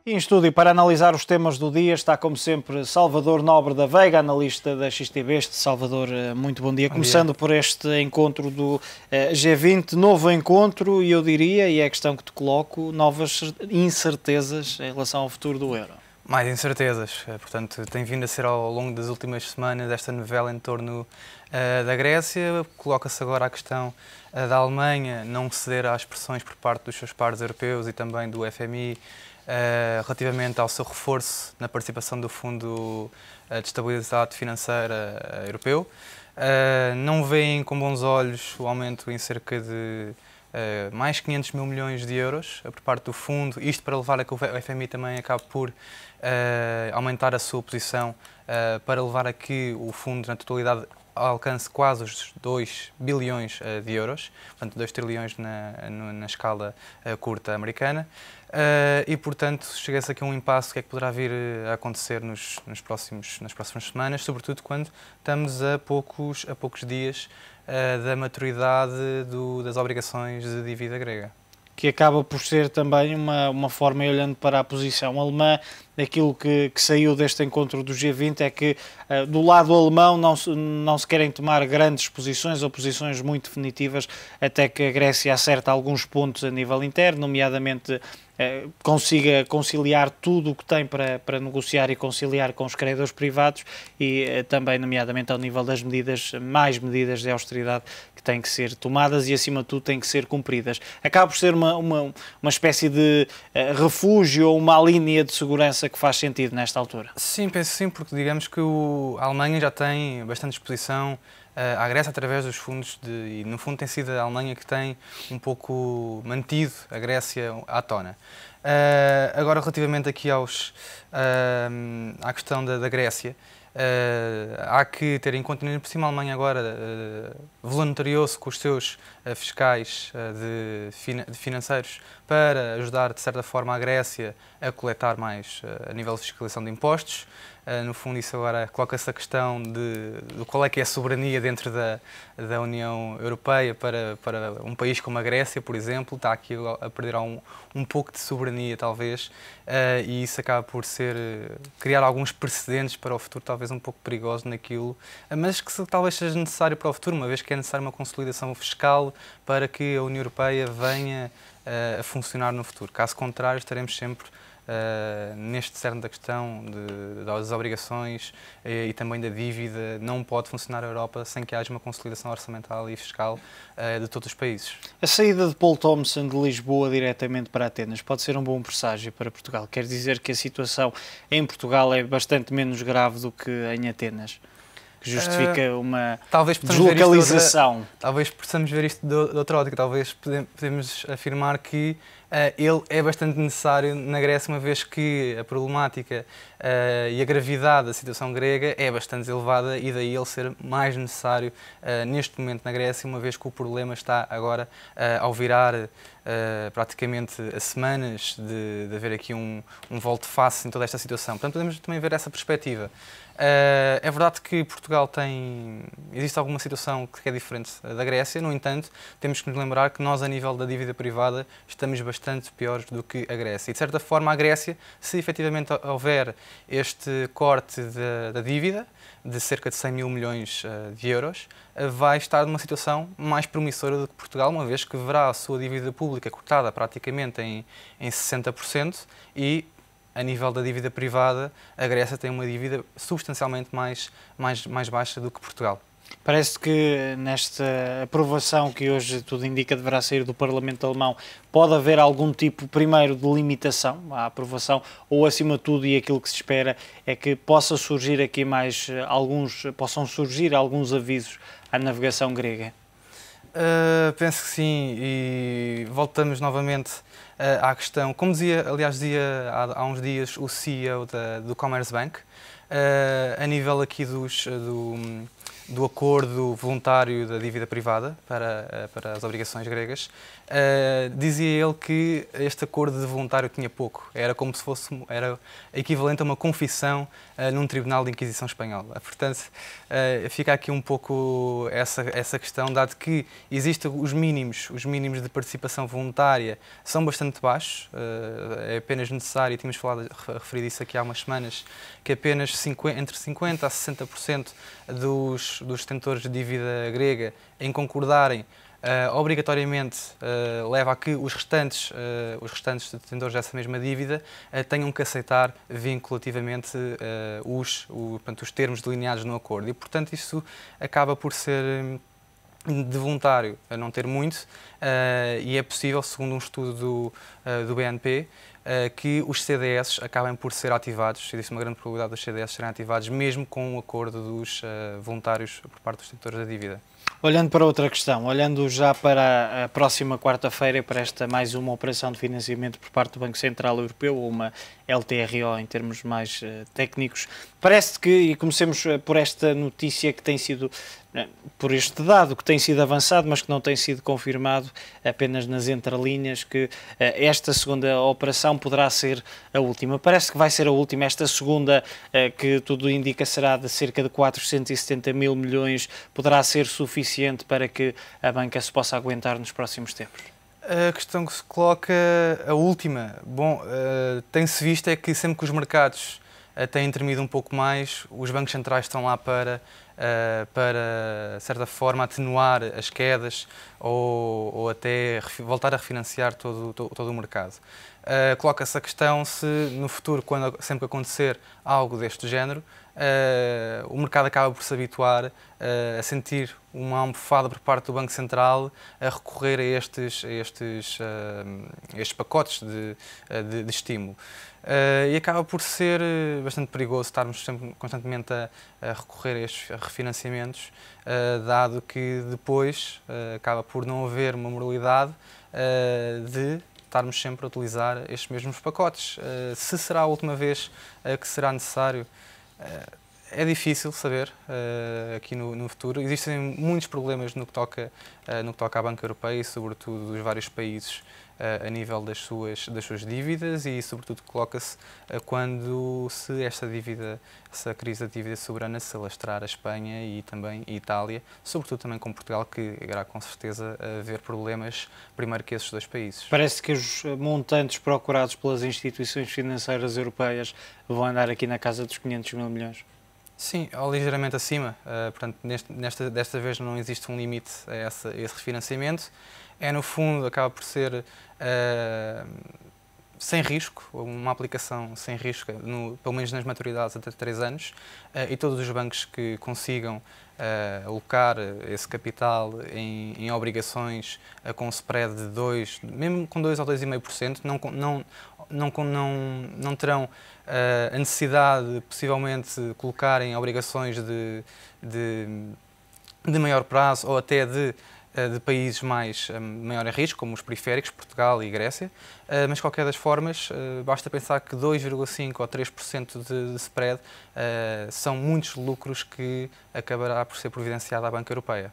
E em estúdio para analisar os temas do dia está, como sempre, Salvador Nobre da Veiga, analista da XTB. Salvador, muito bom dia. Começando por este encontro do G20, novo encontro, e eu diria, e é a questão que te coloco, novas incertezas em relação ao futuro do euro. Mais incertezas, portanto, tem vindo a ser ao longo das últimas semanas esta novela em torno da Grécia. Coloca-se agora a questão da Alemanha não ceder às pressões por parte dos seus pares europeus e também do FMI relativamente ao seu reforço na participação do Fundo de Estabilidade Financeira Europeu. Não veem com bons olhos o aumento em cerca de mais 500 mil milhões de euros por parte do fundo, isto para levar a que o FMI também acabe por aumentar a sua posição, para levar a que o fundo na totalidade alcance quase os 2 bilhões de euros, portanto 2 trilhões na escala curta americana, e portanto chega-se aqui a um impasse. O que é que poderá vir a acontecer nas próximas semanas, sobretudo quando estamos a poucos dias da maturidade das obrigações de dívida grega. Que acaba por ser também uma forma, olhando para a posição alemã, aquilo que saiu deste encontro do G20 é que do lado alemão não se querem tomar grandes posições ou posições muito definitivas até que a Grécia acerte alguns pontos a nível interno, nomeadamente consiga conciliar tudo o que tem para negociar e conciliar com os credores privados e também, nomeadamente, ao nível das mais medidas de austeridade que têm que ser tomadas e, acima de tudo, têm que ser cumpridas. Acaba por ser uma espécie de refúgio ou uma linha de segurança que faz sentido nesta altura? Sim, penso sim, porque digamos que a Alemanha já tem bastante exposição à Grécia através dos fundos e no fundo tem sido a Alemanha que tem um pouco mantido a Grécia à tona. Agora, relativamente aqui à questão da Grécia, há que ter em conta, por cima a Alemanha agora voluntariou-se com os seus fiscais de financeiros para ajudar, de certa forma, a Grécia a coletar mais a nível de fiscalização de impostos. No fundo, isso agora coloca-se a questão de qual é que é a soberania dentro da União Europeia para um país como a Grécia, por exemplo. Está aqui a perder um pouco de soberania, talvez, e isso acaba por criar alguns precedentes para o futuro, talvez um pouco perigoso naquilo, mas que talvez seja necessário para o futuro, uma vez que é necessária uma consolidação fiscal para que a União Europeia venha a funcionar no futuro. Caso contrário, estaremos sempre neste cerne da questão das obrigações e também da dívida. Não pode funcionar a Europa sem que haja uma consolidação orçamental e fiscal de todos os países. A saída de Paul Thomson de Lisboa diretamente para Atenas pode ser um bom presságio para Portugal? Quer dizer que a situação em Portugal é bastante menos grave do que em Atenas? Que justifica uma deslocalização? Talvez possamos ver isto de outra ótica. Talvez podemos afirmar que ele é bastante necessário na Grécia, uma vez que a problemática e a gravidade da situação grega é bastante elevada e daí ele ser mais necessário neste momento na Grécia, uma vez que o problema está agora ao virar praticamente a semanas de haver aqui um volte-face em toda esta situação. Portanto, podemos também ver essa perspectiva. É verdade que Portugal existe alguma situação que é diferente da Grécia, no entanto, temos que nos lembrar que nós, a nível da dívida privada, estamos bastante piores do que a Grécia. E, de certa forma, a Grécia, se efetivamente houver este corte da dívida, de cerca de 100 mil milhões de euros, vai estar numa situação mais promissora do que Portugal, uma vez que verá a sua dívida pública cortada praticamente em 60% e, a nível da dívida privada, a Grécia tem uma dívida substancialmente mais baixa do que Portugal. Parece que nesta aprovação que hoje tudo indica deverá sair do Parlamento Alemão, pode haver algum tipo, primeiro, de limitação à aprovação, ou acima de tudo, e aquilo que se espera é que possam surgir alguns avisos à navegação grega? Penso que sim, e voltamos novamente à questão, como dizia há uns dias o CEO do Commerzbank, a nível aqui do acordo voluntário da dívida privada para as obrigações gregas, dizia ele que este acordo de voluntário tinha pouco. Era como se fosse equivalente a uma confissão num tribunal de Inquisição espanhola. Portanto, fica aqui um pouco essa questão, dado que existem os mínimos de participação voluntária são bastante baixos, é apenas necessário, e tínhamos referido isso aqui há umas semanas, que apenas entre 50% a 60% dos detentores de dívida grega em concordarem obrigatoriamente leva a que os restantes detentores dessa mesma dívida tenham que aceitar vinculativamente os termos delineados no acordo. E, portanto, isso acaba por ser de voluntário a não ter muito, e é possível, segundo um estudo do BNP, que os CDS acabem por ser ativados. Existe uma grande probabilidade dos CDS serem ativados mesmo com o acordo dos voluntários por parte dos detentores da dívida. Olhando para outra questão, olhando já para a próxima quarta-feira e para esta mais uma operação de financiamento por parte do Banco Central Europeu, ou uma LTRO em termos mais técnicos, parece que, e comecemos por esta notícia que tem sido, por este dado que tem sido avançado, mas que não tem sido confirmado apenas nas entrelinhas, que esta segunda operação poderá ser a última. Parece que vai ser a última. Esta segunda, que tudo indica será de cerca de 470 mil milhões, poderá ser suficiente para que a banca se possa aguentar nos próximos tempos? A questão que se coloca, a última, tem-se visto é que sempre que os mercados têm tremido um pouco mais, os bancos centrais estão lá para, de certa forma, atenuar as quedas ou até voltar a refinanciar todo o mercado. Coloca-se a questão se no futuro, sempre que acontecer algo deste género, o mercado acaba por se habituar a sentir uma almofada por parte do Banco Central a recorrer a estes pacotes de estímulo. E acaba por ser bastante perigoso estarmos sempre, constantemente a recorrer a estes refinanciamentos, dado que depois acaba por não haver uma moralidade de estarmos sempre a utilizar estes mesmos pacotes. Se será a última vez que será necessário, é difícil saber aqui no futuro. Existem muitos problemas no que toca à Banca Europeia e, sobretudo, dos vários países a nível das suas dívidas, e, sobretudo, coloca-se quando essa crise da dívida soberana se alastrar a Espanha e também a Itália, sobretudo também com Portugal, que irá com certeza haver problemas primeiro que esses dois países. Parece que os montantes procurados pelas instituições financeiras europeias vão andar aqui na casa dos 500 mil milhões. Sim, ou ligeiramente acima. Portanto, desta vez não existe um limite a esse refinanciamento. No fundo, acaba por ser sem risco, uma aplicação sem risco, pelo menos nas maturidades até 3 anos, e todos os bancos que consigam alocar esse capital em obrigações com um spread de 2, mesmo com 2 ou 2,5%, não terão a necessidade de possivelmente colocar em obrigações de maior prazo ou até de países maior em risco, como os periféricos, Portugal e Grécia, mas de qualquer das formas, basta pensar que 2,5% ou 3% de spread são muitos lucros que acabará por ser providenciado à Banca Europeia.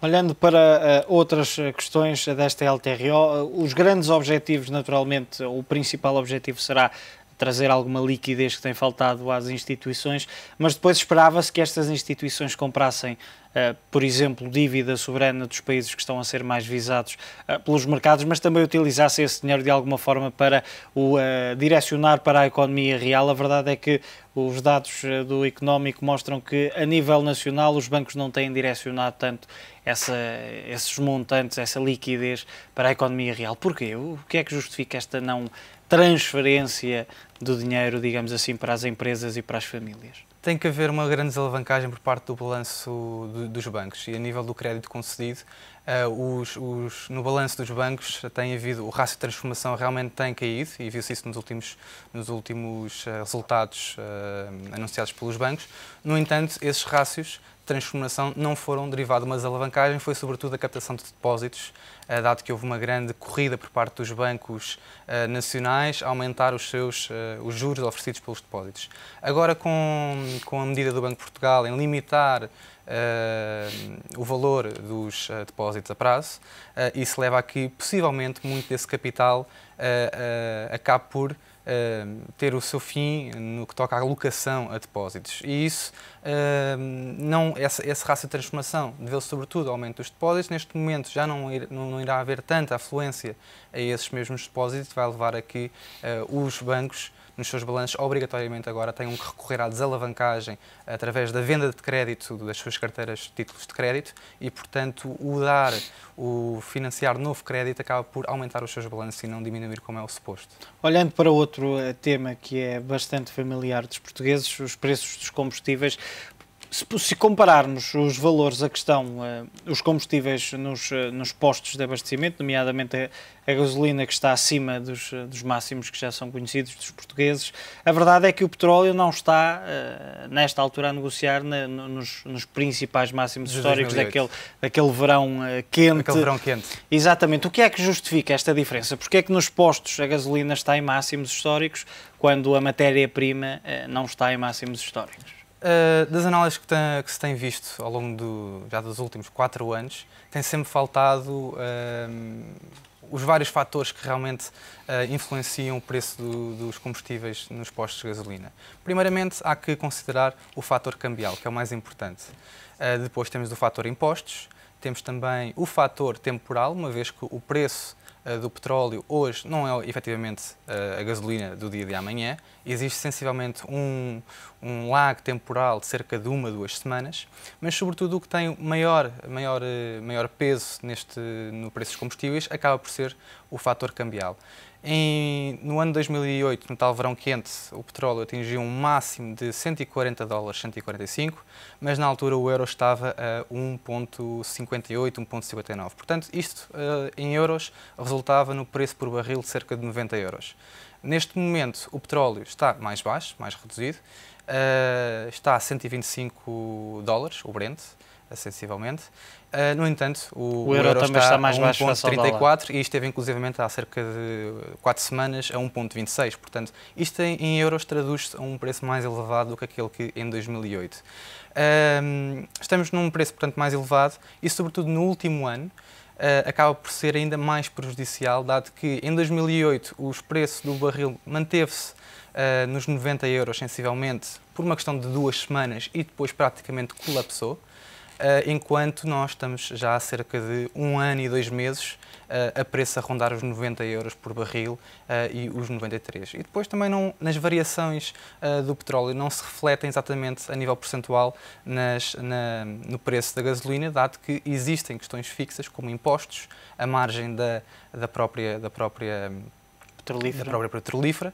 Olhando para outras questões desta LTRO, os grandes objetivos, naturalmente, o principal objetivo será trazer alguma liquidez que tem faltado às instituições, mas depois esperava-se que estas instituições comprassem, por exemplo, dívida soberana dos países que estão a ser mais visados pelos mercados, mas também utilizassem esse dinheiro de alguma forma para o direcionar para a economia real. A verdade é que os dados do Económico mostram que, a nível nacional, os bancos não têm direcionado tanto esses montantes, essa liquidez para a economia real. Porquê? O que é que justifica esta não transferência do dinheiro, digamos assim, para as empresas e para as famílias? Tem que haver uma grande desalavancagem por parte do balanço dos bancos, e a nível do crédito concedido, no balanço dos bancos tem havido, o rácio de transformação realmente tem caído, e viu-se isso nos últimos resultados anunciados pelos bancos. No entanto, esses rácios de transformação não foram derivados de uma desalavancagem, foi sobretudo a captação de depósitos, dado que houve uma grande corrida por parte dos bancos nacionais a aumentar os seus os juros oferecidos pelos depósitos. Agora, com a medida do Banco de Portugal em limitar o valor dos depósitos a prazo, isso leva a que, possivelmente, muito desse capital acabe por ter o seu fim no que toca à alocação a depósitos. E isso, esse rácio de transformação deveu-se sobretudo ao aumento dos depósitos. Neste momento já não irá haver tanta afluência a esses mesmos depósitos, vai levar a que os bancos, nos seus balanços, obrigatoriamente agora tenham que recorrer à desalavancagem através da venda de crédito das suas carteiras de títulos de crédito e, portanto, o financiar novo crédito acaba por aumentar os seus balanços e não diminuir como é o suposto. Olhando para outro tema que é bastante familiar dos portugueses, os preços dos combustíveis. Se compararmos os valores a que estão os combustíveis nos postos de abastecimento, nomeadamente a gasolina que está acima dos máximos que já são conhecidos dos portugueses, a verdade é que o petróleo não está, nesta altura, a negociar nos principais máximos históricos daquele verão quente. Aquele verão quente. Exatamente. O que é que justifica esta diferença? Porque é que nos postos a gasolina está em máximos históricos quando a matéria-prima não está em máximos históricos? Das análises que se tem visto ao longo já dos últimos 4 anos, tem sempre faltado os vários fatores que realmente influenciam o preço dos combustíveis nos postos de gasolina. Primeiramente, há que considerar o fator cambial, que é o mais importante. Depois temos o fator impostos, temos também o fator temporal, uma vez que o preço do petróleo hoje não é efetivamente a gasolina do dia de amanhã. Existe sensivelmente um lag temporal de cerca de 1 a 2 semanas, mas sobretudo o que tem maior peso no preço dos combustíveis acaba por ser o fator cambial. No ano 2008, no tal verão quente, o petróleo atingiu um máximo de $140, 145, mas na altura o euro estava a 1,58, 1,59. Portanto, isto em euros resultava no preço por barril de cerca de 90 euros. Neste momento, o petróleo está mais baixo, mais reduzido, está a $125, o Brent, sensivelmente. No entanto, o euro está mais baixo a 1,34 e esteve inclusivamente há cerca de 4 semanas a 1,26. Portanto, isto em euros traduz-se a um preço mais elevado do que aquele que em 2008. Estamos num preço, portanto, mais elevado e, sobretudo, no último ano, acaba por ser ainda mais prejudicial, dado que em 2008 os preços do barril manteve-se nos 90 euros, sensivelmente, por uma questão de 2 semanas e depois praticamente colapsou. Enquanto nós estamos já há cerca de 1 ano e 2 meses a preço a rondar os 90 euros por barril e os 93. E depois também nas variações do petróleo não se refletem exatamente a nível percentual no preço da gasolina, dado que existem questões fixas como impostos, a margem da própria petrolífera,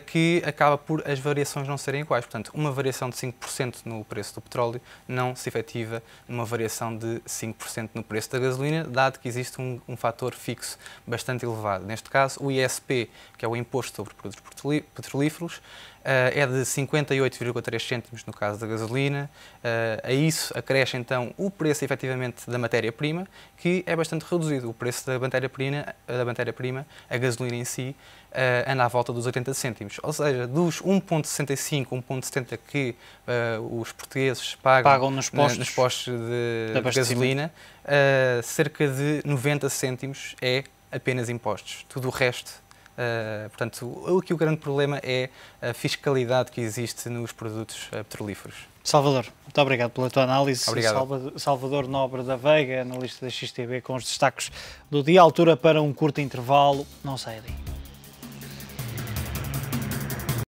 que acaba por as variações não serem iguais. Portanto, uma variação de 5% no preço do petróleo não se efetiva numa variação de 5% no preço da gasolina, dado que existe um fator fixo bastante elevado. Neste caso, o ISP, que é o Imposto sobre Produtos Petrolíferos, é de 58,3 cêntimos no caso da gasolina. A isso acresce então o preço efetivamente da matéria-prima, que é bastante reduzido. O preço da matéria-prima, a gasolina em si, anda à volta dos 80 cêntimos. Ou seja, dos 1,65, 1,70 que os portugueses pagam nos postos de gasolina, cerca de 90 cêntimos é apenas impostos. Tudo o resto. Portanto, aqui o grande problema é a fiscalidade que existe nos produtos petrolíferos. Salvador, muito obrigado pela tua análise. Obrigado. Salvador Nobre da Veiga, analista da XTV, com os destaques do dia. Altura para um curto intervalo. Não saia daí.